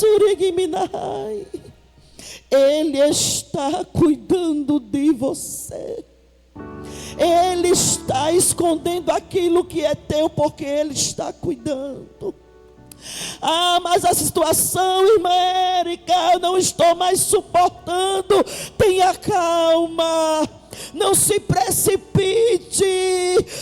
Surigminai. Ele está cuidando de você. Ele está escondendo aquilo que é teu, porque Ele está cuidando. Ah, mas a situação, irmã Érica, eu não estou mais suportando. Tenha calma. Não se precipite,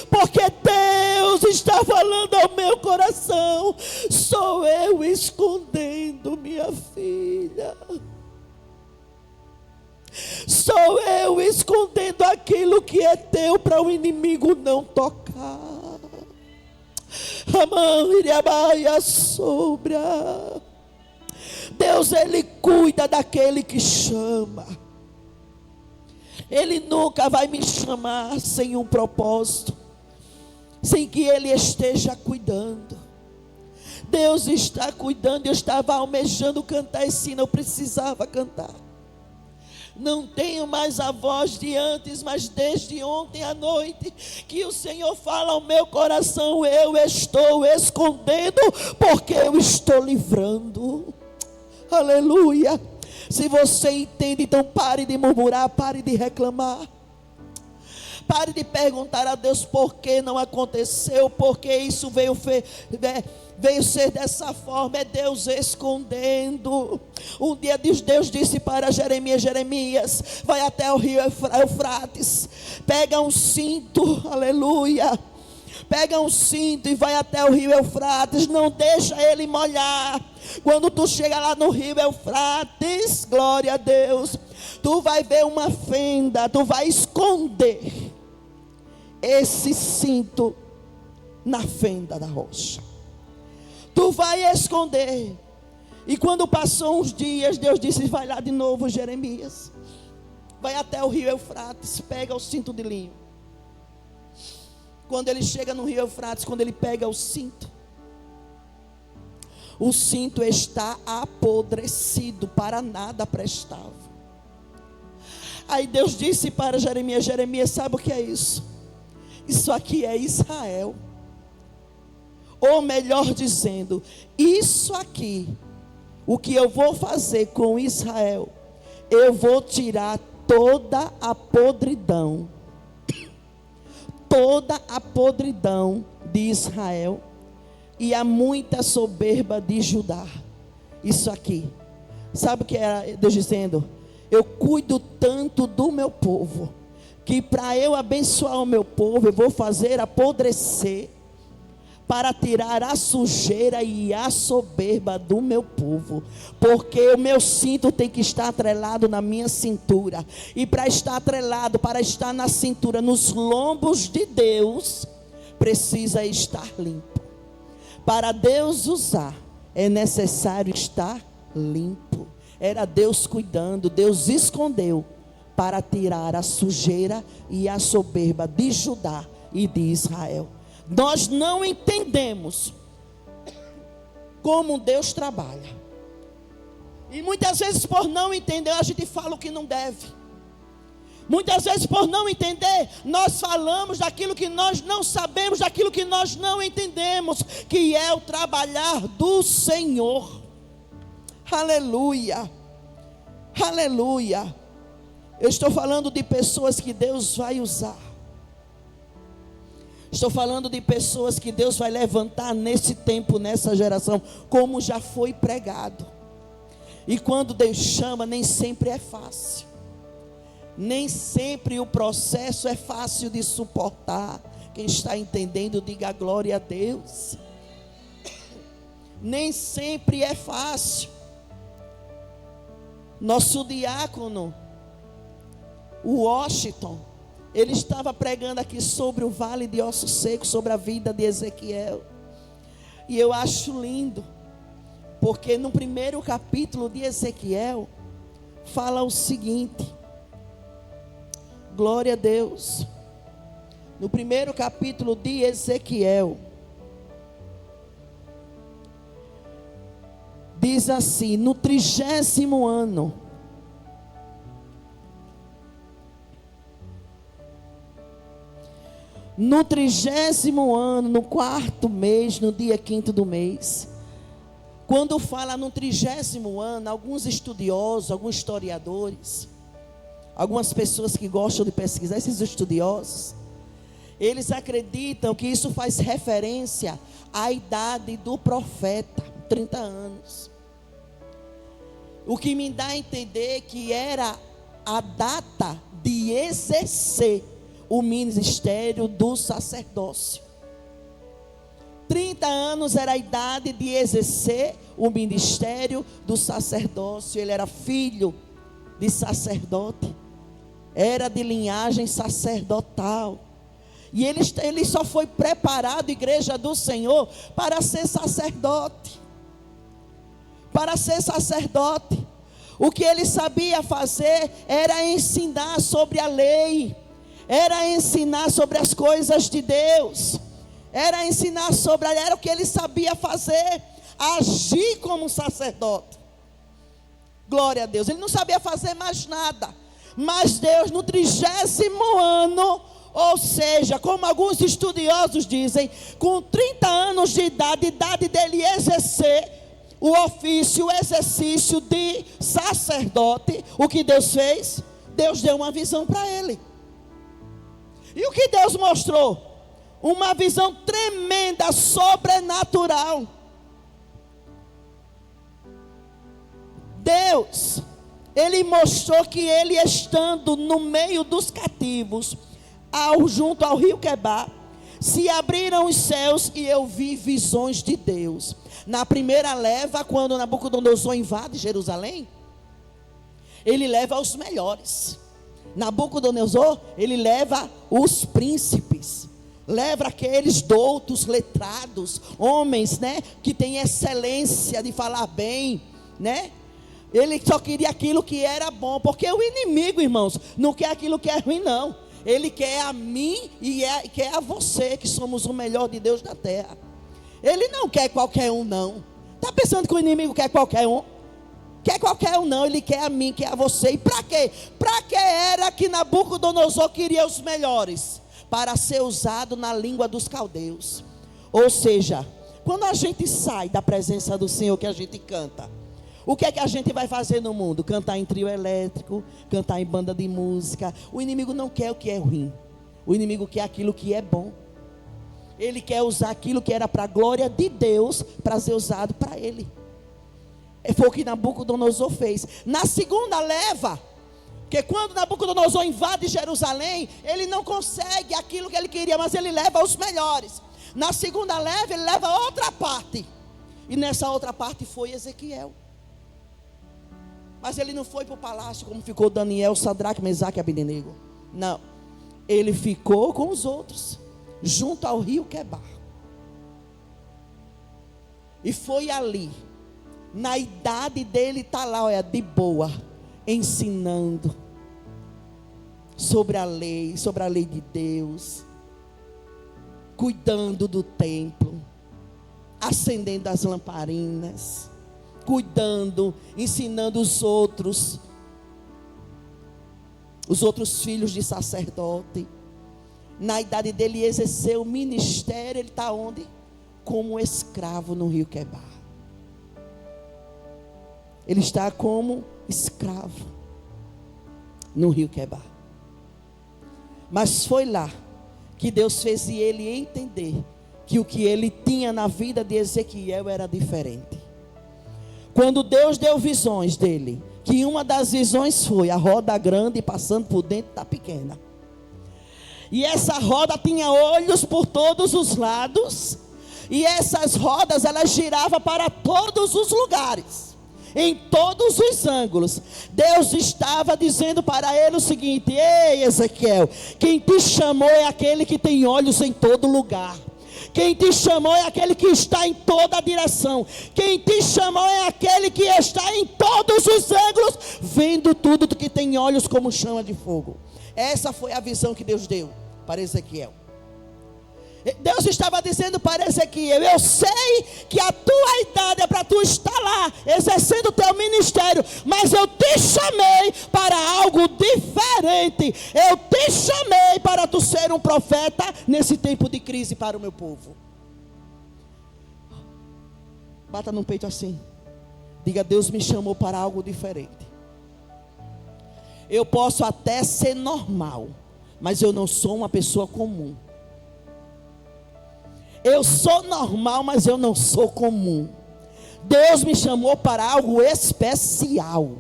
porque Deus está falando ao meu coração. Sou eu escondendo minha filha. Sou eu escondendo aquilo que é teu para o inimigo não tocar. Deus, Ele cuida daquele que chama. Ele nunca vai me chamar sem um propósito, sem que Ele esteja cuidando. Deus está cuidando. Eu estava almejando cantar esse hino, eu precisava cantar. Não tenho mais a voz de antes, mas desde ontem à noite que o Senhor fala ao meu coração: eu estou escondendo, porque eu estou livrando. Aleluia. Se você entende, então pare de murmurar, pare de reclamar. Pare de perguntar a Deus por que não aconteceu, porque isso veio ser dessa forma. É Deus escondendo. Um dia Deus disse para Jeremias: vai até o rio Eufrates, pega um cinto, aleluia, pega um cinto e vai até o rio Eufrates, não deixa ele molhar. Quando tu chega lá no rio Eufrates, glória a Deus, tu vai ver uma fenda, tu vai esconder esse cinto na fenda da rocha. Tu vai esconder. E quando passou uns dias, Deus disse: vai lá de novo, Jeremias, vai até o rio Eufrates, pega o cinto de linho. Quando ele chega no rio Eufrates, quando ele pega o cinto está apodrecido, para nada prestava. Aí Deus disse para Jeremias: Jeremias, sabe o que é isso? Isso aqui é Israel. Ou melhor dizendo, isso aqui, o que eu vou fazer com Israel, eu vou tirar toda a podridão de Israel e a muita soberba de Judá. Isso aqui, sabe o que é Deus dizendo? Eu cuido tanto do meu povo, que para eu abençoar o meu povo, eu vou fazer apodrecer, para tirar a sujeira e a soberba do meu povo, porque o meu cinto tem que estar atrelado na minha cintura, e para estar atrelado, para estar na cintura, nos lombos de Deus, precisa estar limpo. Para Deus usar, é necessário estar limpo. Era Deus cuidando. Deus escondeu para tirar a sujeira e a soberba de Judá e de Israel. Nós não entendemos como Deus trabalha, e muitas vezes por não entender, a gente fala o que não deve. Muitas vezes por não entender, nós falamos daquilo que nós não sabemos, daquilo que nós não entendemos, que é o trabalhar do Senhor. Aleluia, aleluia. Eu estou falando de pessoas que Deus vai usar. Estou falando de pessoas que Deus vai levantar nesse tempo, nessa geração, como já foi pregado. E quando Deus chama, nem sempre é fácil. Nem sempre o processo é fácil de suportar. Quem está entendendo, diga glória a Deus. Nem sempre é fácil. Nosso diácono, o Washington, ele estava pregando aqui sobre o vale de ossos secos, sobre a vida de Ezequiel. E eu acho lindo, porque no primeiro capítulo de Ezequiel, fala o seguinte. Glória a Deus. No primeiro capítulo de Ezequiel, diz assim: no 30º ano, no 30º ano, no 4º mês, no dia 5º do mês, quando fala no 30º ano, alguns estudiosos, alguns historiadores, algumas pessoas que gostam de pesquisar, esses estudiosos, eles acreditam que isso faz referência à idade do profeta, 30 anos. O que me dá a entender que era a data de exercer o ministério do sacerdócio. 30 anos era a idade de exercer o ministério do sacerdócio. Ele era filho de sacerdote, era de linhagem sacerdotal. E ele só foi preparado, igreja do Senhor, para ser sacerdote. Para ser sacerdote. O que ele sabia fazer era ensinar sobre a lei, era ensinar sobre as coisas de Deus, era ensinar sobre a lei, era o que ele sabia fazer, agir como sacerdote. Glória a Deus. Ele não sabia fazer mais nada. Mas Deus, no 30º ano, ou seja, como alguns estudiosos dizem, com 30 anos de idade dele exercer o ofício, o exercício de sacerdote, o que Deus fez? Deus deu uma visão para ele. E o que Deus mostrou? Uma visão tremenda, sobrenatural. Deus, ele mostrou que ele, estando no meio dos cativos, junto ao rio Quebar, se abriram os céus e eu vi visões de Deus. Na primeira leva, quando Nabucodonosor invade Jerusalém, ele leva os melhores. Nabucodonosor, ele leva os príncipes, leva aqueles doutos, letrados, homens, né, que têm excelência de falar bem, né? Ele só queria aquilo que era bom, porque o inimigo, irmãos, não quer aquilo que é ruim, não. Ele quer a mim e quer a você, que somos o melhor de Deus da terra. Ele não quer qualquer um, não. Está pensando que o inimigo quer qualquer um? Quer qualquer um, não. Ele quer a mim, quer a você. E para quê? Para que era que Nabucodonosor queria os melhores? Para ser usado na língua dos caldeus. Ou seja, quando a gente sai da presença do Senhor, que a gente canta, o que é que a gente vai fazer no mundo? Cantar em trio elétrico, cantar em banda de música. O inimigo não quer o que é ruim. O inimigo quer aquilo que é bom. Ele quer usar aquilo que era para a glória de Deus, para ser usado para ele. Foi o que Nabucodonosor fez. Na segunda leva, que quando Nabucodonosor invade Jerusalém, ele não consegue aquilo que ele queria, mas ele leva os melhores. Na segunda leva, ele leva outra parte. E nessa outra parte foi Ezequiel. Mas ele não foi para o palácio como ficou Daniel, Sadraque, Mesaque e Abednego. Não. Ele ficou com os outros, junto ao rio Quebar. E foi ali, na idade dele, está lá, olha, de boa, ensinando sobre a lei de Deus, cuidando do templo, acendendo as lamparinas, cuidando, ensinando os outros filhos de sacerdote. Na idade dele exerceu o ministério. Ele está onde? Como escravo no rio Quebar. Ele está como escravo no rio Quebar. Mas foi lá que Deus fez ele entender que o que ele tinha na vida de Ezequiel era diferente. Quando Deus deu visões dele, que uma das visões foi a roda grande passando por dentro da pequena. E essa roda tinha olhos por todos os lados. E essas rodas, elas giravam para todos os lugares, em todos os ângulos. Deus estava dizendo para ele o seguinte: ei Ezequiel, quem te chamou é aquele que tem olhos em todo lugar. Quem te chamou é aquele que está em toda a direção. Quem te chamou é aquele que está em todos os ângulos, vendo tudo que tem olhos como chama de fogo. Essa foi a visão que Deus deu para Ezequiel. Deus estava dizendo para Ezequiel: eu sei que a tua idade é para tu estar lá, exercendo o teu ministério, mas eu te chamei para algo diferente. Eu te chamei para tu ser um profeta nesse tempo de crise para o meu povo. Bata no peito assim. Diga: Deus me chamou para algo diferente. Eu posso até ser normal, mas eu não sou uma pessoa comum. Eu sou normal, mas eu não sou comum. Deus me chamou para algo especial.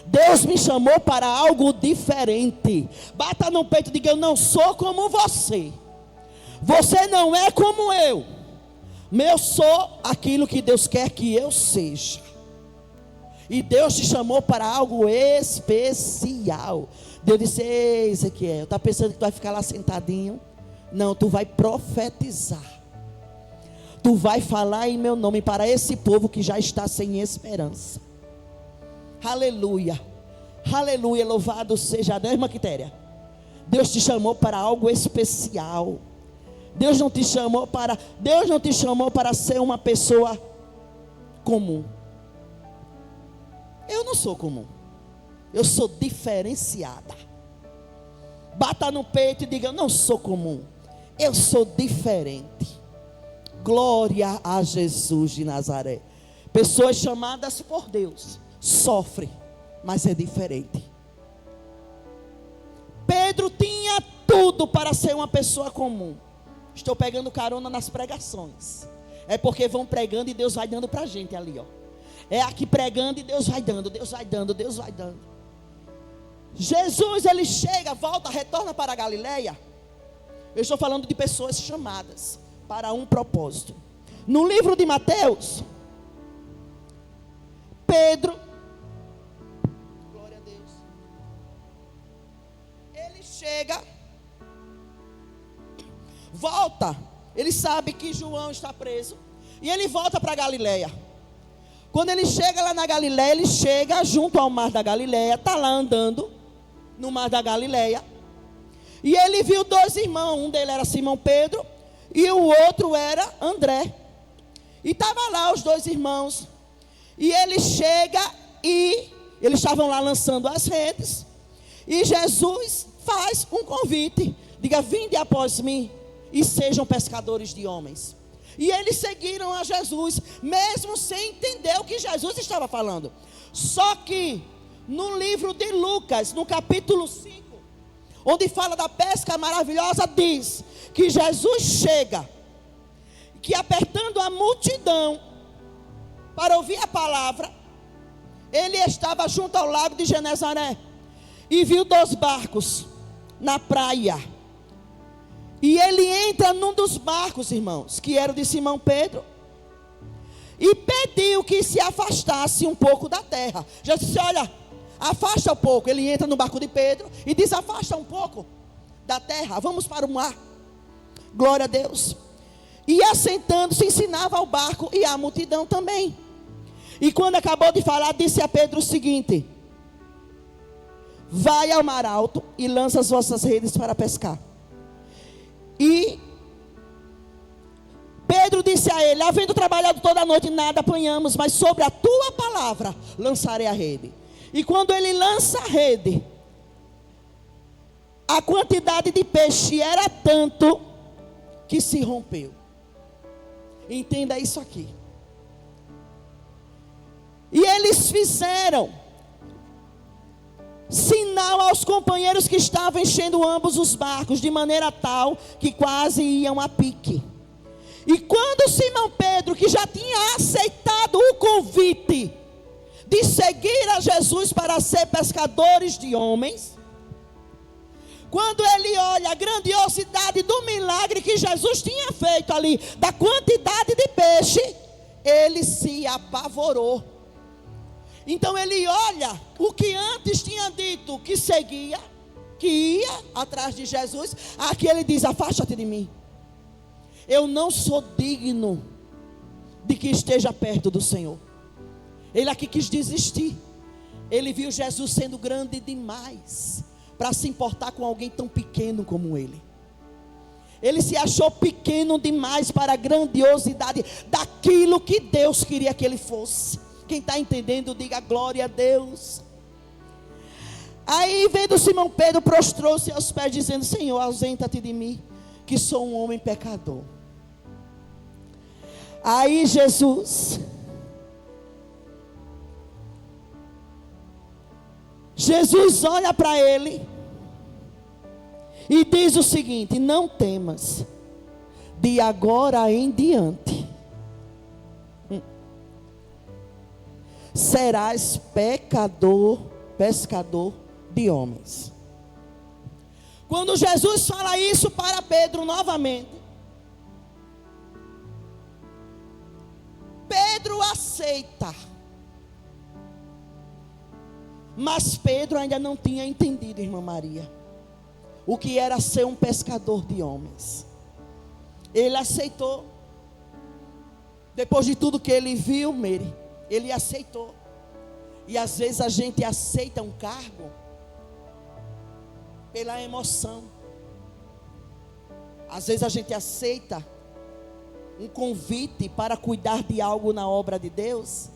Deus me chamou para algo diferente. Bata no peito e diga: eu não sou como você. Você não é como eu. Eu sou aquilo que Deus quer que eu seja. E Deus te chamou para algo especial. Deus disse: ei, Ezequiel, está pensando que tu vai ficar lá sentadinho? Não, tu vai profetizar. Tu vai falar em meu nome para esse povo que já está sem esperança. Aleluia. Aleluia, louvado seja Deus, irmã Quitéria. Deus te chamou para algo especial. Deus não te chamou para ser uma pessoa comum. Eu não sou comum. Eu sou diferenciada. Bata no peito e diga: eu não sou comum. Eu sou diferente. Glória a Jesus de Nazaré. Pessoas chamadas por Deus sofrem, mas é diferente. Pedro tinha tudo para ser uma pessoa comum. Estou pegando carona nas pregações. É porque vão pregando e Deus vai dando para a gente ali, ó. É aqui pregando e Deus vai dando, Deus vai dando, Deus vai dando. Jesus, ele chega, volta, retorna para a Galileia. Eu estou falando de pessoas chamadas para um propósito. No livro de Mateus, Pedro, glória a Deus, ele chega, volta, ele sabe que João está preso, e ele volta para a Galileia. Quando ele chega lá na Galileia, ele chega junto ao mar da Galileia, está lá andando no mar da Galileia, e ele viu dois irmãos, um deles era Simão Pedro, e o outro era André, e estavam lá os dois irmãos, e ele chega e eles estavam lá lançando as redes, e Jesus faz um convite, diga: vinde após mim, e sejam pescadores de homens. E eles seguiram a Jesus, mesmo sem entender o que Jesus estava falando. Só que no livro de Lucas, no capítulo 5, onde fala da pesca maravilhosa, diz que Jesus chega, que apertando a multidão para ouvir a palavra, ele estava junto ao lago de Genezaré e viu 2 barcos na praia. E ele entra num dos barcos, irmãos, que era o de Simão Pedro, e pediu que se afastasse um pouco da terra. Jesus disse: olha, afasta um pouco. Ele entra no barco de Pedro e diz: afasta um pouco da terra, vamos para o mar. Glória a Deus. E assentando-se, ensinava ao barco e à multidão também. E quando acabou de falar, disse a Pedro o seguinte: vai ao mar alto e lança as vossas redes para pescar. E Pedro disse a ele: havendo trabalhado toda a noite, nada apanhamos, mas sobre a tua palavra lançarei a rede. E quando ele lança a rede, a quantidade de peixe era tanto que se rompeu. Entenda isso aqui. E eles fizeram sinal aos companheiros que estavam enchendo ambos os barcos, de maneira tal que quase iam a pique. E quando Simão Pedro, que já tinha aceitado o convite de seguir a Jesus para ser pescadores de homens, quando ele olha a grandiosidade do milagre que Jesus tinha feito ali, da quantidade de peixe, ele se apavorou. Então ele olha o que antes tinha dito que seguia, que ia atrás de Jesus, aqui ele diz: afasta-te de mim, eu não sou digno de que esteja perto do Senhor. Ele aqui quis desistir. Ele viu Jesus sendo grande demais para se importar com alguém tão pequeno como ele. Ele se achou pequeno demais para a grandiosidade daquilo que Deus queria que ele fosse. Quem está entendendo, diga glória a Deus. Aí, vendo Simão Pedro, prostrou-se aos pés, dizendo: Senhor, ausenta-te de mim, que sou um homem pecador. Aí Jesus olha para ele e diz o seguinte: não temas, de agora em diante serás pescador de homens. Quando Jesus fala isso para Pedro novamente, Pedro aceita. Mas Pedro ainda não tinha entendido, irmã Maria, o que era ser um pescador de homens. Ele aceitou. Depois de tudo que ele viu, Mary, ele aceitou. E às vezes a gente aceita um cargo pela emoção. Às vezes a gente aceita um convite para cuidar de algo na obra de Deus,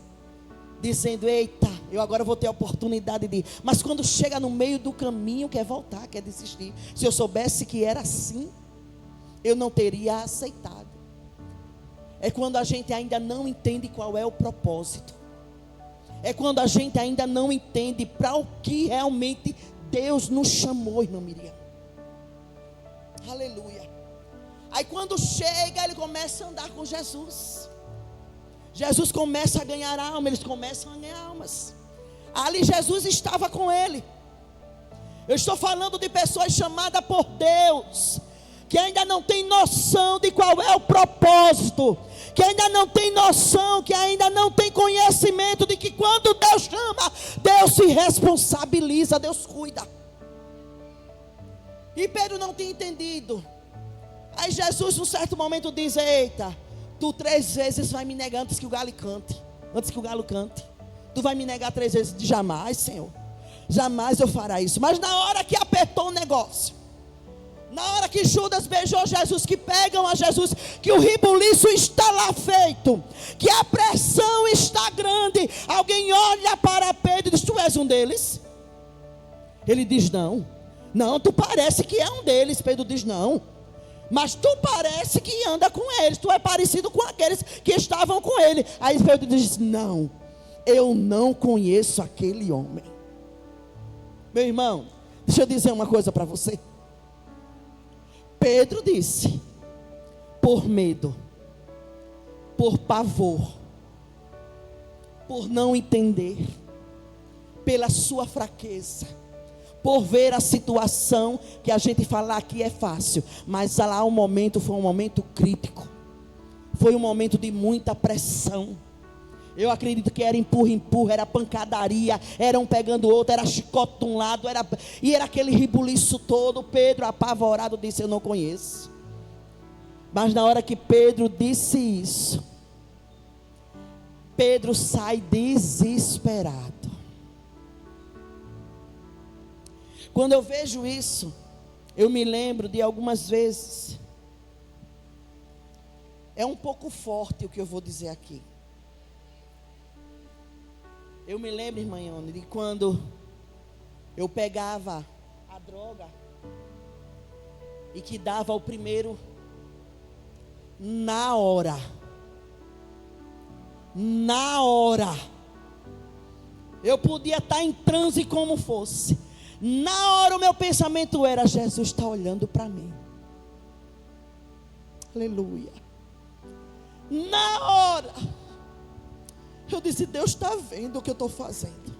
dizendo: eita, eu agora vou ter a oportunidade de ir. Mas quando chega no meio do caminho, quer voltar, quer desistir. Se eu soubesse que era assim, eu não teria aceitado. É quando a gente ainda não entende qual é o propósito. É quando a gente ainda não entende para o que realmente Deus nos chamou, irmã Miriam. Aleluia. Aí quando chega, ele começa a andar com Jesus. Jesus começa a ganhar almas, eles começam a ganhar almas. Ali Jesus estava com ele. Eu estou falando de pessoas chamadas por Deus, que ainda não tem noção de qual é o propósito, que ainda não tem noção, que ainda não tem conhecimento de que quando Deus chama, Deus se responsabiliza, Deus cuida. E Pedro não tinha entendido. Aí Jesus, num certo momento, diz: eita, tu 3 vezes vai me negar antes que o galo cante. Antes que o galo cante. Tu vai me negar 3 vezes. Jamais, Senhor. Jamais eu fará isso. Mas na hora que apertou o negócio, na hora que Judas beijou Jesus, que pegam a Jesus, que o ribuliço está lá feito, que a pressão está grande, alguém olha para Pedro e diz: tu és um deles? Ele diz: não. Não, tu parece que é um deles. Pedro diz: não, mas tu parece que anda com eles, tu é parecido com aqueles que estavam com ele. Aí Pedro diz: não, eu não conheço aquele homem. Meu irmão, deixa eu dizer uma coisa para você. Pedro disse: por medo, por pavor, por não entender, pela sua fraqueza, por ver a situação, que a gente falar aqui é fácil, mas lá o momento foi um momento crítico, foi um momento de muita pressão. Eu acredito que era empurra, era pancadaria, era um pegando o outro, era chicote de um lado, e era aquele ribuliço todo. Pedro, apavorado, disse: eu não conheço. Mas na hora que Pedro disse isso, Pedro sai desesperado. Quando eu vejo isso, eu me lembro de algumas vezes. É um pouco forte o que eu vou dizer aqui. Eu me lembro, irmã Ione, de quando eu pegava a droga e que dava o primeiro na hora. Na hora. Eu podia estar em transe como fosse. Na hora o meu pensamento era: Jesus está olhando para mim. Aleluia. Na hora eu disse: Deus está vendo o que eu estou fazendo.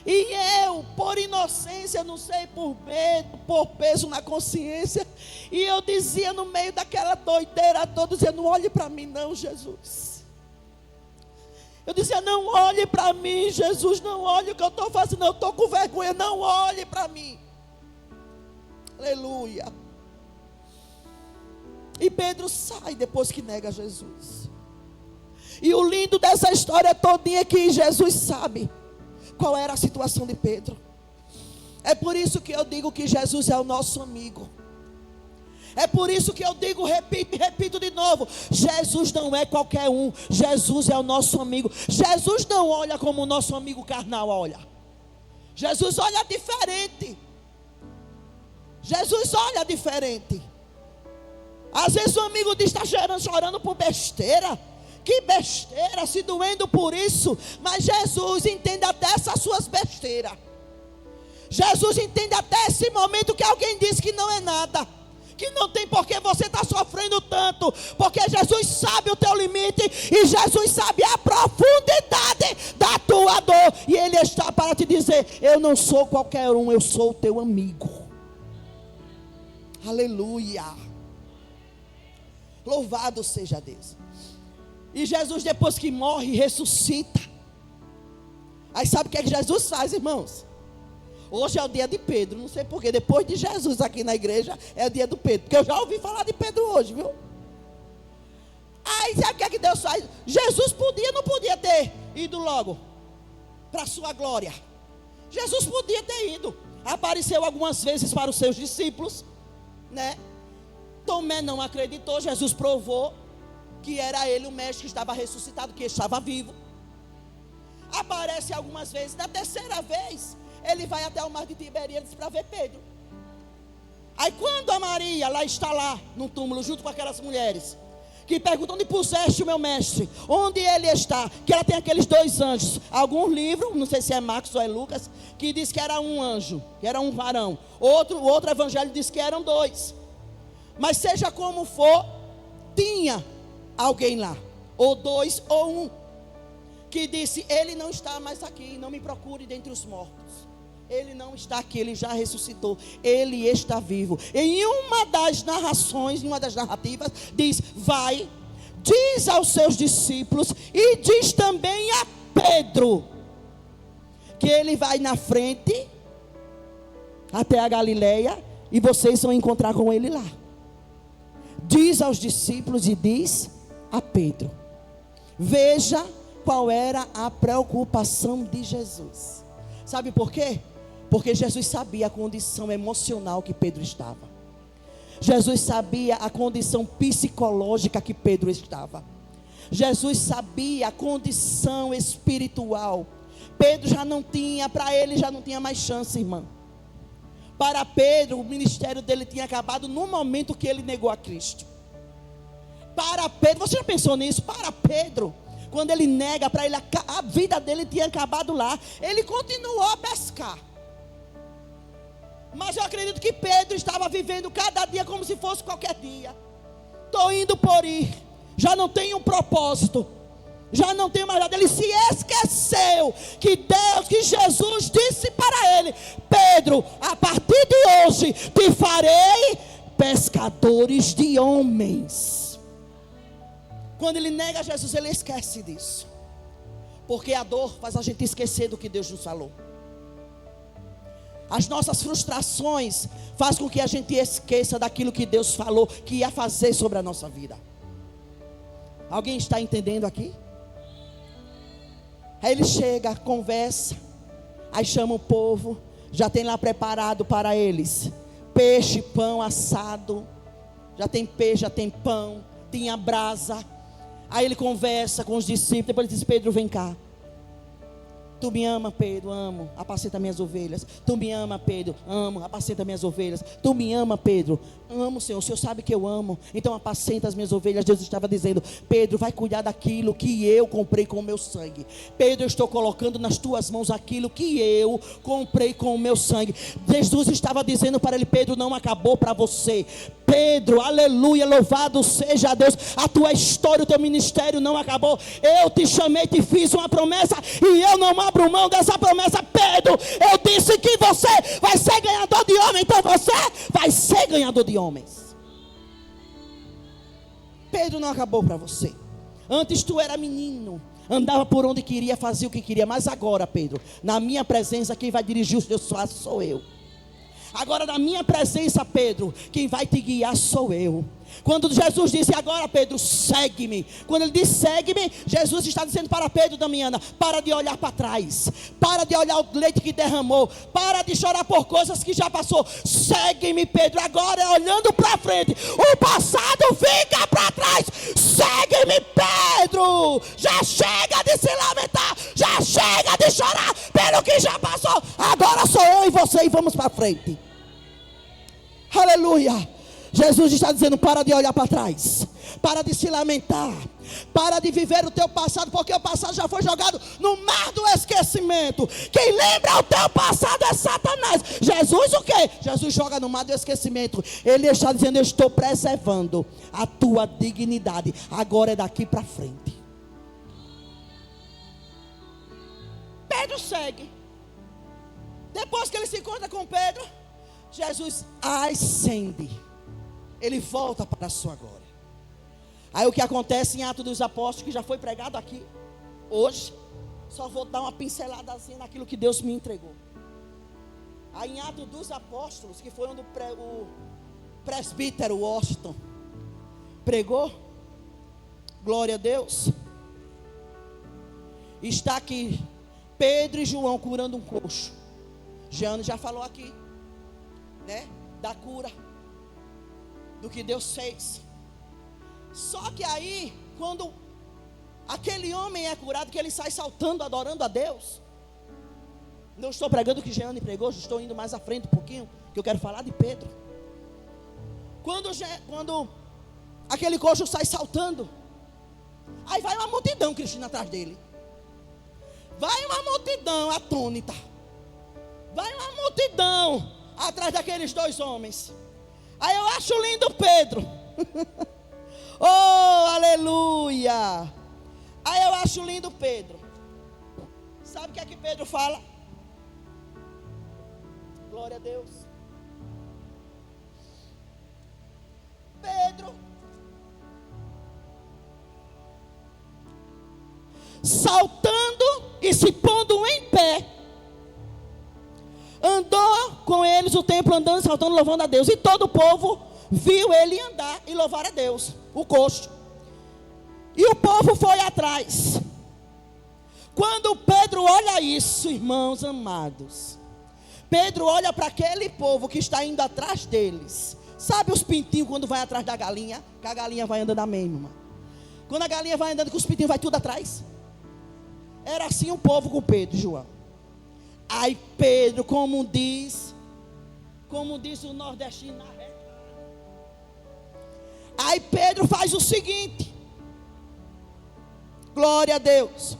E eu, por inocência, não sei, por medo, por peso na consciência, e eu dizia no meio daquela doideira toda, dizia: não olhe para mim não, Jesus. Eu dizia: não olhe para mim, Jesus, não olhe o que eu estou fazendo, eu estou com vergonha, não olhe para mim. Aleluia. E Pedro sai depois que nega Jesus. E o lindo dessa história todinha é que Jesus sabe qual era a situação de Pedro. É por isso que eu digo que Jesus é o nosso amigo. É por isso que eu digo, repito de novo: Jesus não é qualquer um. Jesus é o nosso amigo. Jesus não olha como o nosso amigo carnal olha. Jesus olha diferente. Jesus olha diferente. Às vezes o amigo diz: está chorando por besteira. Que besteira, se doendo por isso. Mas Jesus entende até essas suas besteiras. Jesus entende até esse momento que alguém diz que não é nada, que não tem por que você estar sofrendo tanto, porque Jesus sabe o teu limite, e Jesus sabe a profundidade da tua dor, e Ele está para te dizer: eu não sou qualquer um, eu sou o teu amigo. Aleluia, louvado seja Deus. E Jesus, depois que morre, ressuscita. Aí sabe o que é que Jesus faz, irmãos? Hoje é o dia de Pedro, não sei porquê. Depois de Jesus aqui na igreja, é o dia do Pedro. Porque eu já ouvi falar de Pedro hoje, viu? Aí sabe o que é que Deus faz? Jesus não podia ter ido logo para a sua glória. Jesus podia ter ido. Apareceu algumas vezes para os seus discípulos, né? Tomé não acreditou. Jesus provou que era ele o mestre, que estava ressuscitado, que estava vivo. Aparece algumas vezes. Na terceira vez, ele vai até o mar de Tiberíades para ver Pedro. Aí quando a Maria está lá no túmulo, junto com aquelas mulheres, que perguntam: onde puseste o meu mestre? Onde ele está? Que ela tem aqueles 2 anjos. Algum livro, não sei se é Marcos ou é Lucas, que diz que era um anjo, que era um varão. Outro evangelho diz que eram 2. Mas seja como for, tinha alguém lá, ou 2 ou 1, que disse: ele não está mais aqui, não me procure dentre os mortos. Ele não está aqui, ele já ressuscitou, ele está vivo. Em uma das narrações, em uma das narrativas, diz: vai, diz aos seus discípulos, e diz também a Pedro, que ele vai na frente até a Galileia, e vocês vão encontrar com ele lá. Diz aos discípulos e diz a Pedro. Veja qual era a preocupação de Jesus. Sabe por quê? Porque Jesus sabia a condição emocional que Pedro estava. Jesus sabia a condição psicológica que Pedro estava. Jesus sabia a condição espiritual. Pedro já não tinha, para ele já não tinha mais chance, irmão. Para Pedro, o ministério dele tinha acabado no momento que ele negou a Cristo. Para Pedro, você já pensou nisso? Para Pedro, quando ele nega, para ele a vida dele tinha acabado lá. Ele continuou a pescar. Mas eu acredito que Pedro estava vivendo cada dia como se fosse qualquer dia. Estou indo por ir, já não tenho um propósito, já não tenho mais nada. Ele se esqueceu que Jesus disse para ele: Pedro, a partir de hoje te farei pescadores de homens. Quando ele nega Jesus, ele esquece disso, porque a dor faz a gente esquecer do que Deus nos falou. As nossas frustrações fazem com que a gente esqueça daquilo que Deus falou que ia fazer sobre a nossa vida. Alguém está entendendo aqui? Aí ele chega, conversa, aí chama o povo, já tem lá preparado para eles peixe, pão assado, já tem peixe, já tem pão, tinha brasa. Aí ele conversa com os discípulos, depois ele diz: Pedro, vem cá. Tu me ama, Pedro? Amo, apacenta minhas ovelhas. Tu me ama, Pedro? Amo, apacenta minhas ovelhas. Tu me ama, Pedro? Amo, Senhor, o Senhor sabe que eu amo, então apacenta as minhas ovelhas. Deus estava dizendo: Pedro, vai cuidar daquilo que eu comprei com o meu sangue. Pedro, eu estou colocando nas tuas mãos aquilo que eu comprei com o meu sangue. Jesus estava dizendo para ele: Pedro, não acabou para você. Pedro, aleluia, louvado seja Deus, a tua história, o teu ministério não acabou. Eu te chamei, te fiz uma promessa, e eu não abro mão dessa promessa. Pedro, eu disse que você vai ser ganhador de homens, então você vai ser ganhador de homens. Pedro, não acabou para você. Antes tu era menino, andava por onde queria, fazia o que queria, mas agora, Pedro, na minha presença, quem vai dirigir os teus passos sou eu. Agora na minha presença, Pedro, quem vai te guiar sou eu. Quando Jesus disse: agora, Pedro, segue-me. Quando ele disse segue-me, Jesus está dizendo para Pedro: Damiana, para de olhar para trás, para de olhar o leite que derramou, para de chorar por coisas que já passou. Segue-me, Pedro. Agora é olhando para frente, o passado fica para trás. Segue-me, Pedro. Já chega de se lamentar, já chega de chorar pelo que já passou. Agora sou eu e você, e vamos para frente. Aleluia. Jesus está dizendo: para de olhar para trás, para de se lamentar, para de viver o teu passado, porque o passado já foi jogado no mar do esquecimento. Quem lembra o teu passado é Satanás. Jesus o quê? Jesus joga no mar do esquecimento. Ele está dizendo: eu estou preservando a tua dignidade, agora é daqui para frente. Pedro segue. Depois que ele se encontra com Pedro, Jesus ascende. Ele volta para a sua glória. Aí o que acontece em Atos dos Apóstolos, que já foi pregado aqui hoje, só vou dar uma pinceladazinha naquilo que Deus me entregou. Aí em Atos dos Apóstolos, que foi onde o presbítero Washington pregou, glória a Deus, está aqui Pedro e João curando um coxo. Jeane já falou aqui, né, da cura, do que Deus fez. Só que aí, quando aquele homem é curado, que ele sai saltando, adorando a Deus. Não estou pregando o que Jeane pregou, estou indo mais à frente um pouquinho, que eu quero falar de Pedro. Quando aquele coxo sai saltando, aí vai uma multidão, Cristina, atrás dele. Vai uma multidão atônita. Vai uma multidão atrás daqueles dois homens. Aí eu acho lindo Pedro. Oh, aleluia. Aí eu acho lindo Pedro. Sabe o que é que Pedro fala? Glória a Deus. Pedro, saltando e se pondo em pé, andou com eles o templo, andando, saltando, louvando a Deus. E todo o povo viu ele andar e louvar a Deus, o coxo. E o povo foi atrás. Quando Pedro olha isso, irmãos amados, Pedro olha para aquele povo que está indo atrás deles. Sabe os pintinhos quando vai atrás da galinha? Que a galinha vai andando a mesma. Quando a galinha vai andando, que os pintinhos vai tudo atrás. Era assim o povo com Pedro e João. Aí Pedro, como diz o nordestino na reta. Aí Pedro faz o seguinte. Glória a Deus.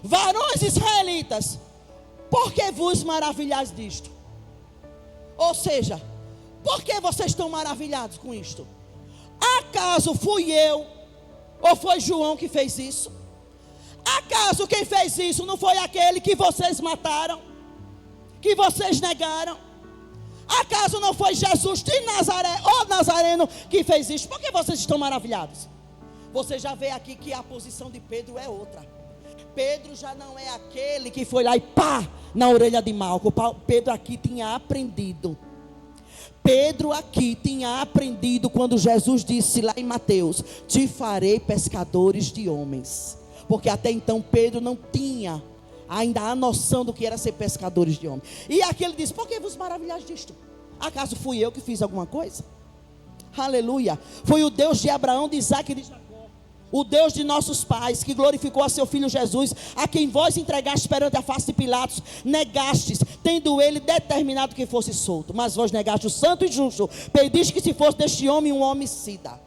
Varões israelitas, por que vos maravilhais disto? Ou seja, por que vocês estão maravilhados com isto? Acaso fui eu ou foi João que fez isso? Acaso quem fez isso não foi aquele que vocês mataram, que vocês negaram? Acaso não foi Jesus de Nazaré, o Nazareno, que fez isso? Por que vocês estão maravilhados? Você já vê aqui que a posição de Pedro é outra. Pedro já não é aquele que foi lá e pá, na orelha de Malco. Pedro aqui tinha aprendido. Pedro aqui tinha aprendido quando Jesus disse lá em Mateus: te farei pescadores de homens. Porque até então Pedro não tinha ainda a noção do que era ser pescadores de homens. E aqui ele diz: por que vos maravilhais disto? Acaso fui eu que fiz alguma coisa? Aleluia. Foi o Deus de Abraão, de Isaac e de Jacó, o Deus de nossos pais, que glorificou a seu filho Jesus, a quem vós entregastes perante a face de Pilatos, negastes, tendo ele determinado que fosse solto. Mas vós negaste o santo e justo, pediste que se fosse deste homem um homicida.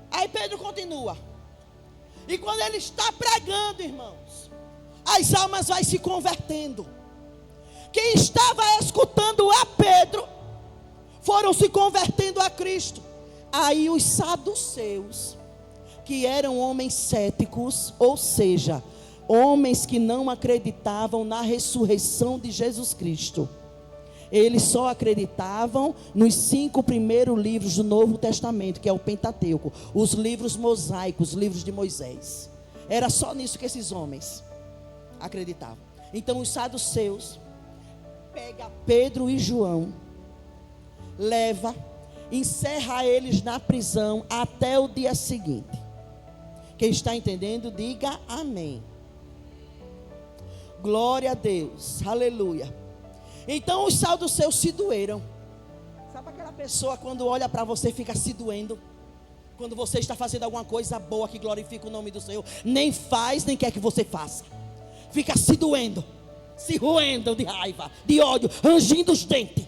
Aí Pedro continua. E quando ele está pregando, irmãos, as almas vão se convertendo. Quem estava escutando a Pedro foram se convertendo a Cristo. Aí os saduceus, que eram homens céticos, ou seja, homens que não acreditavam na ressurreição de Jesus Cristo, eles só acreditavam nos 5 primeiros livros do Novo Testamento, que é o Pentateuco, os livros mosaicos, os livros de Moisés. Era só nisso que esses homens acreditavam. Então os saduceus pega Pedro e João, leva, encerra eles na prisão até o dia seguinte. Quem está entendendo, diga amém. Glória a Deus, aleluia. Então os saduceus se doeram. Sabe aquela pessoa quando olha para você fica se doendo? Quando você está fazendo alguma coisa boa que glorifica o nome do Senhor, nem faz, nem quer que você faça. Fica se doendo, se roendo de raiva, de ódio, rangindo os dentes.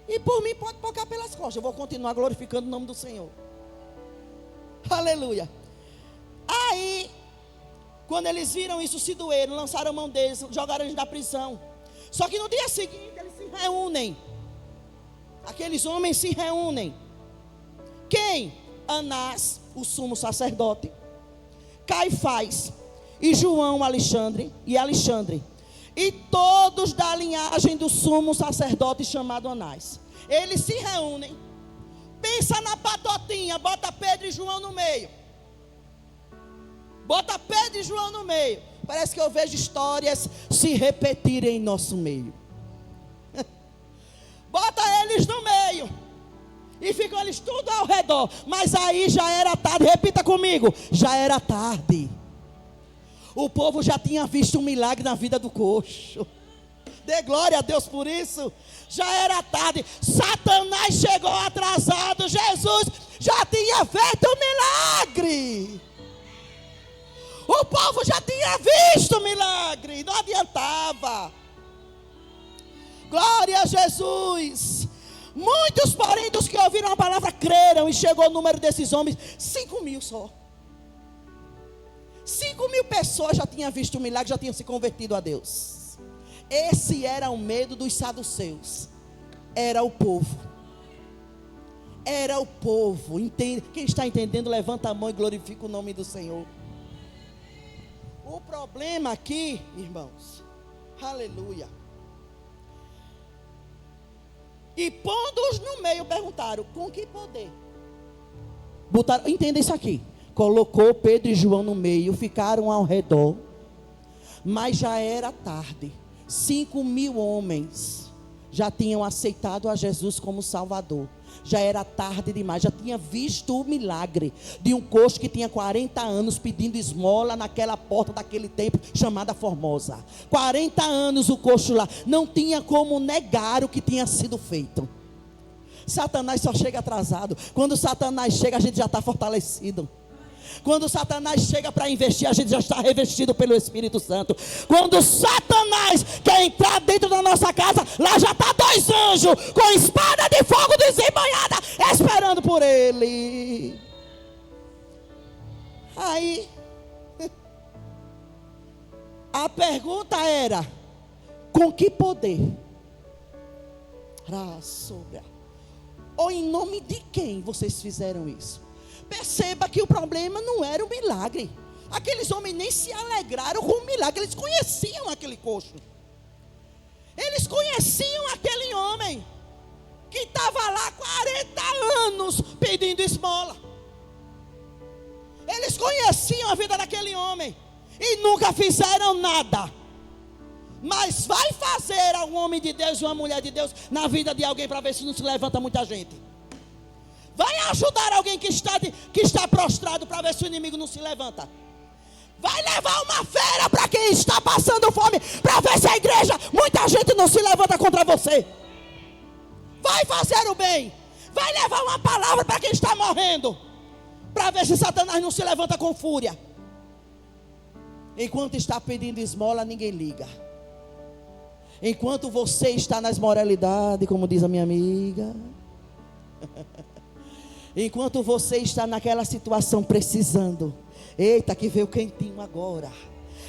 E por mim pode tocar pelas costas. Eu vou continuar glorificando o nome do Senhor. Aleluia. Aí, quando eles viram isso, se doeram, lançaram a mão deles, jogaram eles da prisão. Só que no dia seguinte eles se reúnem. Aqueles homens se reúnem. Quem? Anás, o sumo sacerdote, Caifás e João Alexandre. E todos da linhagem do sumo sacerdote chamado Anás. Eles se reúnem. Pensa na patotinha, bota Pedro e João no meio. Bota Pedro e João no meio. Parece que eu vejo histórias se repetirem em nosso meio. Bota eles no meio. E ficam eles tudo ao redor. Mas aí já era tarde. Repita comigo. Já era tarde. O povo já tinha visto um milagre na vida do coxo. Dê glória a Deus por isso. Já era tarde. Satanás chegou atrasado. Jesus já tinha feito um milagre. O povo já tinha visto o milagre. Não adiantava. Glória a Jesus. Muitos, porém, dos que ouviram a palavra creram. E chegou o número desses homens 5.000 só. 5.000 pessoas já tinham visto o milagre, já tinham se convertido a Deus. Esse era o medo dos saduceus. Era o povo. Era o povo. Entende? Quem está entendendo, levanta a mão e glorifica o nome do Senhor. O problema aqui, irmãos, aleluia. E pondo-os no meio, perguntaram: com que poder? Botaram, entenda isso aqui. Colocou Pedro e João no meio, ficaram ao redor, mas já era tarde. 5.000 homens já tinham aceitado a Jesus como Salvador. Já era tarde demais, já tinha visto o milagre de um coxo que tinha 40 anos pedindo esmola naquela porta daquele templo chamada Formosa. 40 anos o coxo lá, não tinha como negar o que tinha sido feito. Satanás só chega atrasado. Quando Satanás chega, a gente já está fortalecido. Quando Satanás chega para investir, a gente já está revestido pelo Espírito Santo. Quando Satanás quer entrar dentro da nossa casa, lá já está 2 anjos com espada de fogo desembanhada, esperando por ele. Aí, a pergunta era: com que poder? Ou em nome de quem vocês fizeram isso? Perceba que o problema não era o milagre. Aqueles homens nem se alegraram com o milagre. Eles conheciam aquele coxo. Eles conheciam aquele homem que estava lá 40 anos pedindo esmola. Eles conheciam a vida daquele homem e nunca fizeram nada. Mas vai fazer um homem de Deus e uma mulher de Deus na vida de alguém para ver se não se levanta muita gente. Vai ajudar alguém que está prostrado para ver se o inimigo não se levanta. Vai levar uma feira para quem está passando fome, para ver se a igreja, muita gente não se levanta contra você. Vai fazer o bem. Vai levar uma palavra para quem está morrendo, para ver se Satanás não se levanta com fúria. Enquanto está pedindo esmola, ninguém liga. Enquanto você está nas moralidades, como diz a minha amiga. Enquanto você está naquela situação precisando, eita, que veio quentinho agora.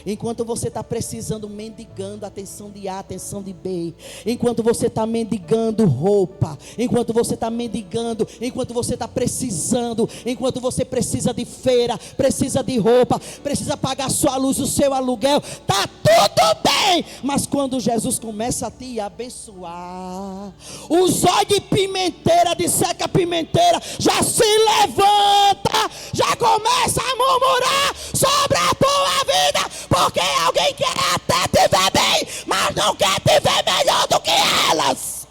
Enquanto você está precisando, mendigando atenção de A, atenção de B. Enquanto você está mendigando roupa. Enquanto você está mendigando. Enquanto você está precisando. Enquanto você precisa de feira. Precisa de roupa. Precisa pagar sua luz, o seu aluguel. Está tudo bem. Mas quando Jesus começa a te abençoar, o zóio de pimenteira, de seca pimenteira, já se levanta. Já começa a murmurar sobre a tua vida. Porque alguém quer até te ver bem, mas não quer te ver melhor do que elas.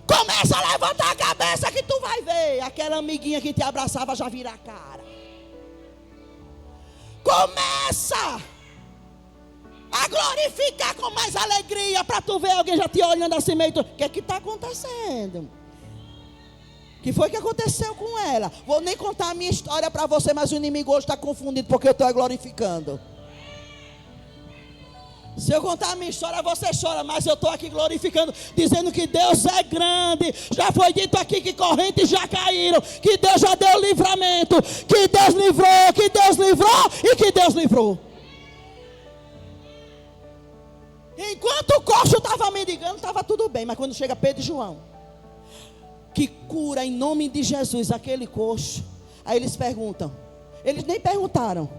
Começa a levantar a cabeça que tu vai ver. Aquela amiguinha que te abraçava já vira a cara. Começa a glorificar com mais alegria, para tu ver alguém já te olhando assim meio. O que está acontecendo? Que foi que aconteceu com ela? Vou nem contar a minha história para você, mas o inimigo hoje está confundido porque eu estou glorificando. Se eu contar a minha história, você chora, mas eu estou aqui glorificando, dizendo que Deus é grande. Já foi dito aqui que correntes já caíram, que Deus já deu livramento, que Deus livrou e que Deus livrou. Enquanto o coxo estava mendigando, estava tudo bem, mas quando chega Pedro e João, que cura em nome de Jesus aquele coxo, aí eles perguntam, eles nem perguntaram,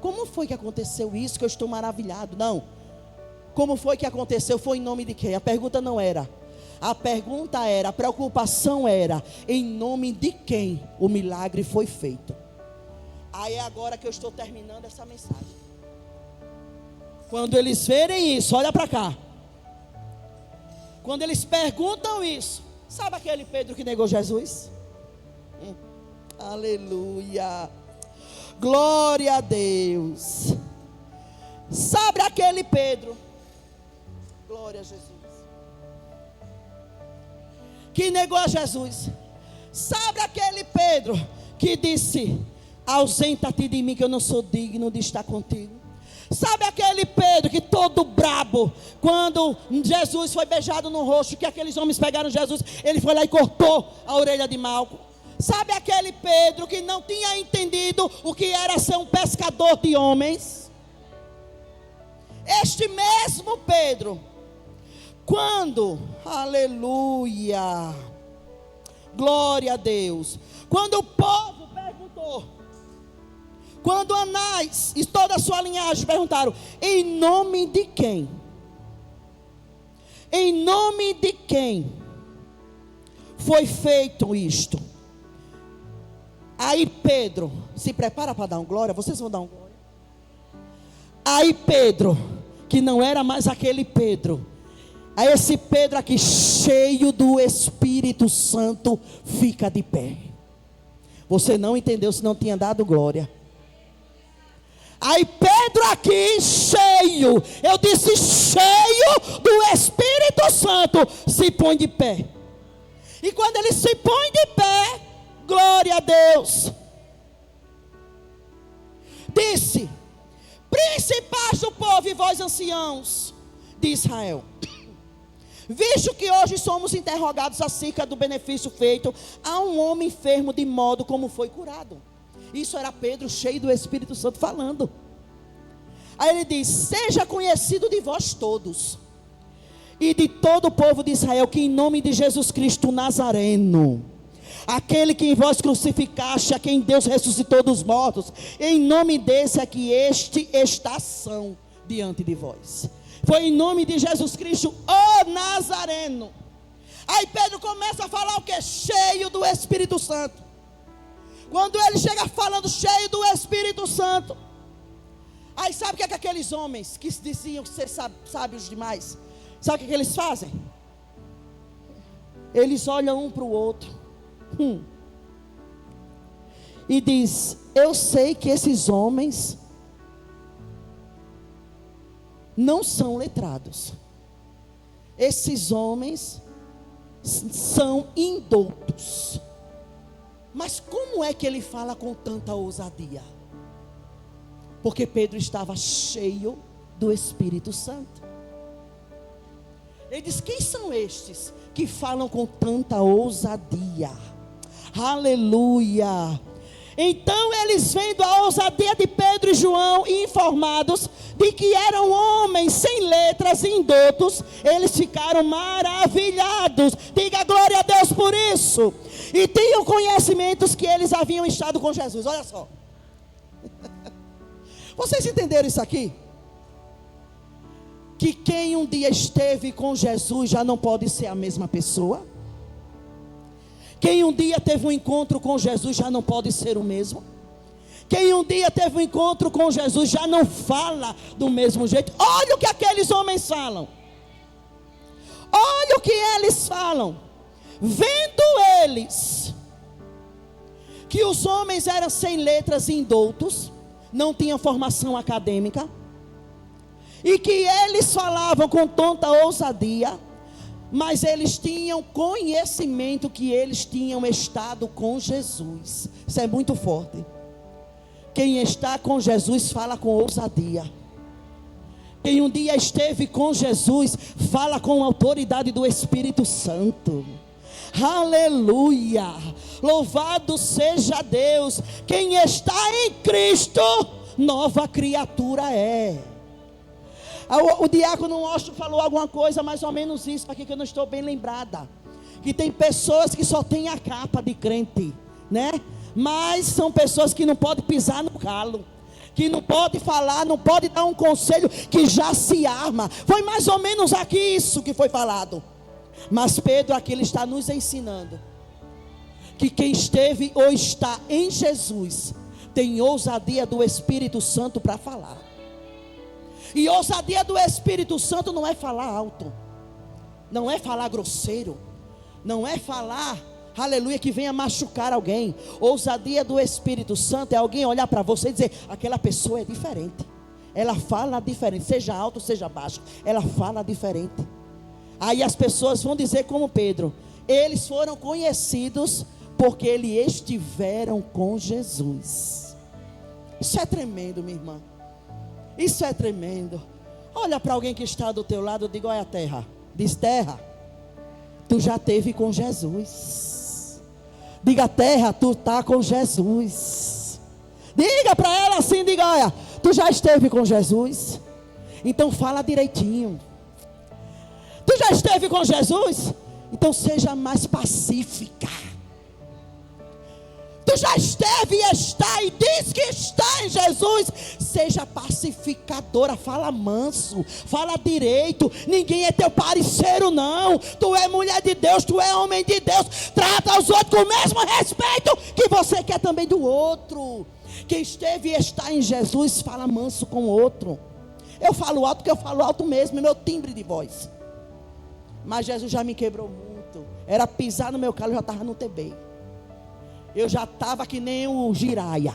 como foi que aconteceu isso, que eu estou maravilhado, não. Como foi que aconteceu? Foi em nome de quem? A pergunta não era. A pergunta era, a preocupação era, em nome de quem o milagre foi feito. Aí é agora que eu estou terminando essa mensagem. Quando eles verem isso, olha para cá. Quando eles perguntam isso, sabe aquele Pedro que negou Jesus? Aleluia. Glória a Deus. Sabe aquele Pedro? Glória a Jesus. Que negou a Jesus. Sabe aquele Pedro que disse: ausenta-te de mim, que eu não sou digno de estar contigo. Sabe aquele Pedro que todo brabo, quando Jesus foi beijado no rosto, que aqueles homens pegaram Jesus, ele foi lá e cortou a orelha de Malco. Sabe aquele Pedro que não tinha entendido o que era ser um pescador de homens? Este mesmo Pedro, quando, aleluia, glória a Deus, quando o povo perguntou, quando Anás e toda a sua linhagem perguntaram, em nome de quem? Em nome de quem foi feito isto? Aí Pedro, se prepara para dar um glória, vocês vão dar um glória. Aí Pedro, que não era mais aquele Pedro, aí esse Pedro aqui, cheio do Espírito Santo, fica de pé. Você não entendeu se não tinha dado glória. Aí Pedro aqui, cheio, eu disse cheio do Espírito Santo, se põe de pé. E quando ele se põe de pé, glória a Deus, disse: principais do povo e vós anciãos de Israel, visto que hoje somos interrogados acerca do benefício feito a um homem enfermo, de modo como foi curado. Isso era Pedro cheio do Espírito Santo falando. Aí ele diz: seja conhecido de vós todos e de todo o povo de Israel, que em nome de Jesus Cristo Nazareno, aquele que em vós crucificaste, a quem Deus ressuscitou dos mortos, em nome desse é que este está são diante de vós. Foi em nome de Jesus Cristo, o Nazareno. Aí Pedro começa a falar o que? Cheio do Espírito Santo. Quando ele chega falando cheio do Espírito Santo, aí sabe o que é que aqueles homens que diziam ser sábios demais, sabe o que é que eles fazem? Eles olham um para o outro e diz: eu sei que esses homens não são letrados, esses homens são indoutos. Mas como é que ele fala com tanta ousadia? Porque Pedro estava cheio do Espírito Santo. Ele diz: quem são estes que falam com tanta ousadia? Aleluia. Então eles, vendo a ousadia de Pedro e João, e informados de que eram homens sem letras e indoutos, eles ficaram maravilhados. Diga glória a Deus por isso. E tinham conhecimentos que eles haviam estado com Jesus. Olha só. Vocês entenderam isso aqui? Que quem um dia esteve com Jesus já não pode ser a mesma pessoa. Quem um dia teve um encontro com Jesus já não pode ser o mesmo. Quem um dia teve um encontro com Jesus já não fala do mesmo jeito. Olha o que aqueles homens falam. Olha o que eles falam. Vendo eles que os homens eram sem letras e indoutos, não tinham formação acadêmica, e que eles falavam com tanta ousadia, mas eles tinham conhecimento que eles tinham estado com Jesus. Isso é muito forte. Quem está com Jesus fala com ousadia. Quem um dia esteve com Jesus, fala com a autoridade do Espírito Santo. Aleluia, louvado seja Deus. Quem está em Cristo, nova criatura é. O diácono Washington falou alguma coisa mais ou menos isso aqui, que eu não estou bem lembrada, que tem pessoas que só têm a capa de crente, né? Mas são pessoas que não podem pisar no calo, que não pode falar, não pode dar um conselho, que já se arma. Foi mais ou menos aqui isso que foi falado. Mas Pedro aqui ele está nos ensinando que quem esteve ou está em Jesus tem ousadia do Espírito Santo para falar. E ousadia do Espírito Santo não é falar alto, não é falar grosseiro, não é falar, aleluia, que venha machucar alguém. Ousadia do Espírito Santo é alguém olhar para você e dizer: aquela pessoa é diferente, ela fala diferente, seja alto, seja baixo, ela fala diferente. Aí as pessoas vão dizer como Pedro: eles foram conhecidos porque eles estiveram com Jesus. Isso é tremendo, minha irmã. Isso é tremendo. Olha para alguém que está do teu lado e diga: olha a terra. Diz: terra, tu já esteve com Jesus. Diga: terra, tu está com Jesus. Diga para ela assim, diga: olha, tu já esteve com Jesus. Então fala direitinho. Tu já esteve com Jesus? Então seja mais pacífica. Tu já esteve e está e diz que está em Jesus. Seja pacificadora, fala manso, fala direito. Ninguém é teu parceiro não. Tu é mulher de Deus, tu é homem de Deus. Trata os outros com o mesmo respeito que você quer também do outro. Quem esteve e está em Jesus, fala manso com o outro. Eu falo alto porque eu falo alto mesmo, meu timbre de voz. Mas Jesus já me quebrou muito. Era pisar no meu calo, eu já estava no TB. Eu já estava que nem o Jiraya.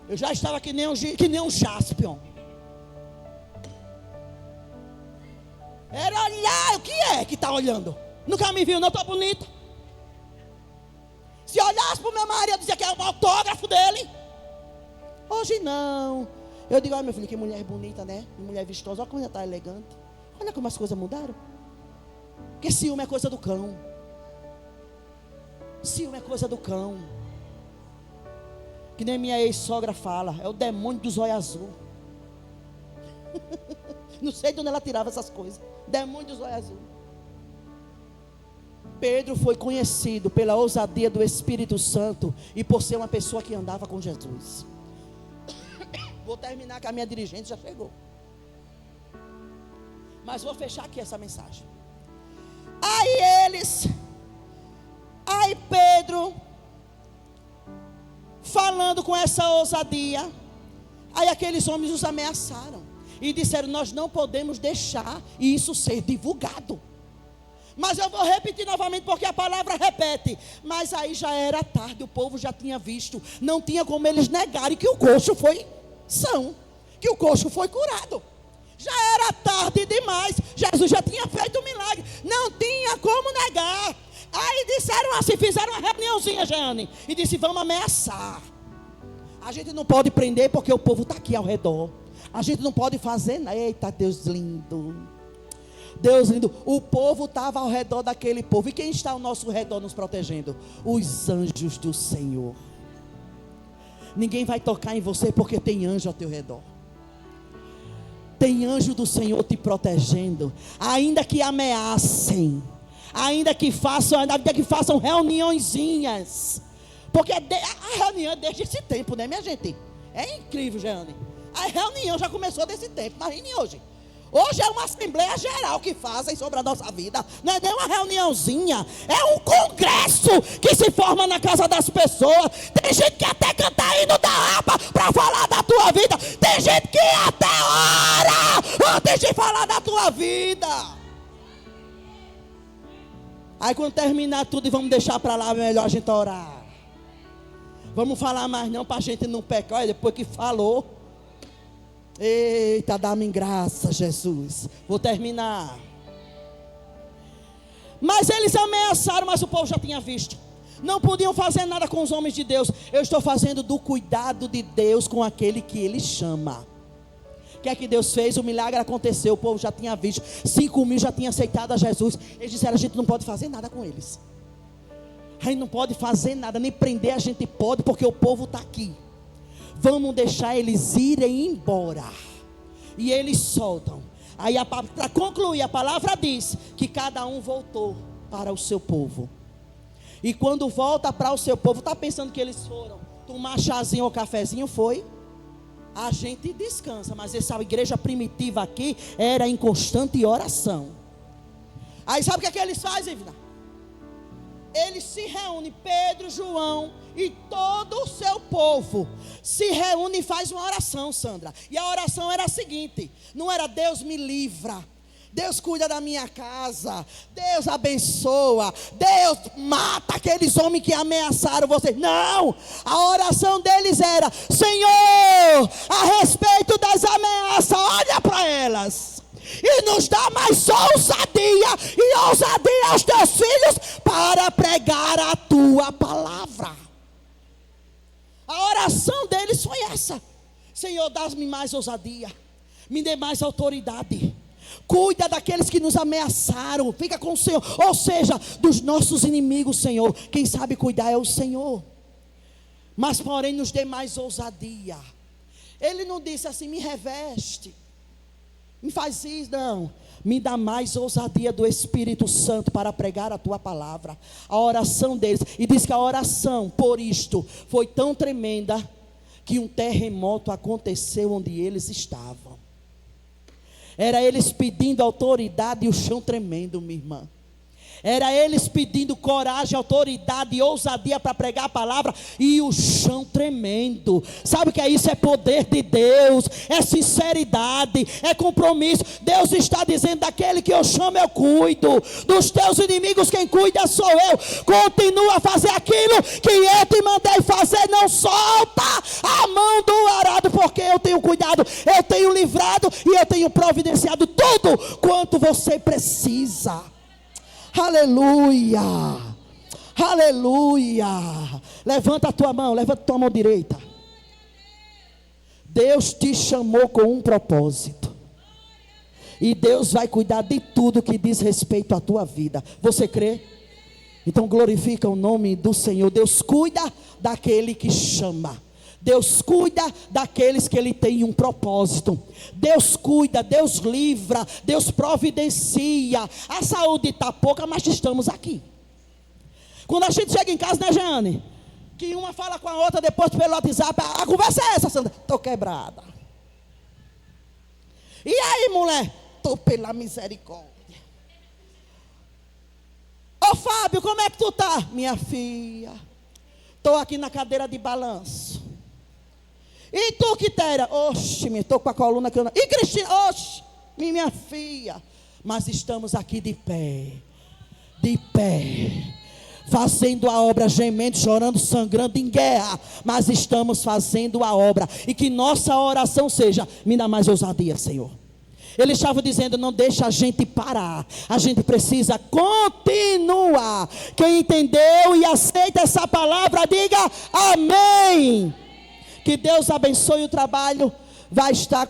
Eu já estava que nem o Jaspion. Era olhar, o que é que está olhando? Nunca me viu, não estou bonita. Se olhasse para o meu marido, eu dizia que é o autógrafo dele. Hoje não. Eu digo: olha, meu filho, que mulher bonita, né? Que mulher vistosa, olha como ela está elegante. Olha como as coisas mudaram. Porque ciúme é coisa do cão. Ciúme é coisa do cão. Que nem minha ex-sogra fala: é o demônio dos olhos azul. Não sei de onde ela tirava essas coisas. Demônio dos olhos azul. Pedro foi conhecido pela ousadia do Espírito Santo e por ser uma pessoa que andava com Jesus. Vou terminar que a minha dirigente já chegou. Mas vou fechar aqui essa mensagem. Aí Pedro, falando com essa ousadia, aí aqueles homens os ameaçaram e disseram: nós não podemos deixar isso ser divulgado. Mas eu vou repetir novamente, porque a palavra repete. Mas aí já era tarde, o povo já tinha visto. Não tinha como eles negarem que o coxo foi são, que o coxo foi curado. Já era tarde demais, Jesus já tinha feito o milagre, não tinha como negar. Aí disseram assim, fizeram uma reuniãozinha, Jane, e disse: vamos ameaçar. A gente não pode prender porque o povo está aqui ao redor. A gente não pode fazer nada. Eita, Deus lindo. Deus lindo. O povo estava ao redor daquele povo. E quem está ao nosso redor nos protegendo? Os anjos do Senhor. Ninguém vai tocar em você porque tem anjo ao teu redor. Tem anjo do Senhor te protegendo. Ainda que ameacem, ainda que façam reuniõezinhas, porque a reunião é desde esse tempo, né, minha gente? É incrível, Jeane. A reunião já começou desse tempo. Imagine hoje. Hoje é uma assembleia geral que fazem sobre a nossa vida. Não é nem uma reuniãozinha. É um congresso que se forma na casa das pessoas. Tem gente que até canta hino da harpa para falar da tua vida. Tem gente que até ora antes de falar da tua vida. Aí quando terminar tudo e vamos deixar para lá, melhor a gente orar. Vamos falar mais não para a gente não pecar. Olha, depois que falou. Eita, dá-me graça, Jesus. Vou terminar. Mas eles ameaçaram, mas o povo já tinha visto. Não podiam fazer nada com os homens de Deus. Eu estou fazendo do cuidado de Deus com aquele que Ele chama. O que é que Deus fez? O milagre aconteceu, o povo já tinha visto, 5.000 já tinham aceitado a Jesus. Eles disseram: a gente não pode fazer nada com eles, a gente não pode fazer nada, nem prender a gente pode, porque o povo está aqui. Vamos deixar eles irem embora. E eles soltam. Aí para concluir, a palavra diz que cada um voltou para o seu povo. E quando volta para o seu povo, está pensando que eles foram tomar chazinho ou cafezinho? Foi. A gente descansa, mas essa igreja primitiva aqui era em constante oração. Aí sabe o que é que eles fazem, vida? Eles se reúnem, Pedro, João e todo o seu povo se reúne e faz uma oração, Sandra. E a oração era a seguinte: não era Deus me livra, Deus cuida da minha casa, Deus abençoa, Deus mata aqueles homens que ameaçaram você. Não, a oração deles era: Senhor, a respeito das ameaças, olha para elas e nos dá mais ousadia e ousadia aos teus filhos para pregar a tua palavra. A oração deles foi essa: Senhor, dá-me mais ousadia, me dê mais autoridade, cuida daqueles que nos ameaçaram, fica com o Senhor. Ou seja, dos nossos inimigos, Senhor, quem sabe cuidar é o Senhor. Mas porém nos dê mais ousadia. Ele não disse assim: me reveste, me faz isso, não. Me dá mais ousadia do Espírito Santo para pregar a tua palavra. A oração deles, e diz que a oração por isto foi tão tremenda que um terremoto aconteceu onde eles estavam. Era eles pedindo autoridade e o chão tremendo, minha irmã. Era eles pedindo coragem, autoridade e ousadia para pregar a palavra e o chão tremendo. Sabe o que é isso? É poder de Deus, é sinceridade, é compromisso. Deus está dizendo: daquele que eu chamo eu cuido, dos teus inimigos quem cuida sou eu. Continua a fazer aquilo que eu te mandei fazer, não solta a mão do arado, porque eu tenho cuidado, eu tenho livrado e eu tenho providenciado tudo quanto você precisa. Aleluia, aleluia. Levanta a tua mão, levanta a tua mão direita. Deus te chamou com um propósito, e Deus vai cuidar de tudo que diz respeito à tua vida. Você crê? Então glorifica o nome do Senhor. Deus cuida daquele que chama, Deus cuida daqueles que Ele tem um propósito. Deus cuida, Deus livra, Deus providencia. A saúde está pouca, mas estamos aqui. Quando a gente chega em casa, né, Jeane? Que uma fala com a outra depois pelo WhatsApp: a conversa é essa, Sandra? Estou quebrada. E aí, mulher? Estou pela misericórdia. Ô Fábio, como é que tu tá? Minha filha, estou aqui na cadeira de balanço. E tu, Quitéria? Oxe, estou com a coluna que eu não... E Cristina? Oxe, minha filha. Mas estamos aqui de pé, fazendo a obra, gemendo, chorando, sangrando em guerra, mas estamos fazendo a obra. E que nossa oração seja: me dá mais ousadia, Senhor. Ele estava dizendo: não deixa a gente parar, a gente precisa continuar. Quem entendeu e aceita essa palavra, diga amém. Que Deus abençoe o trabalho. Vai estar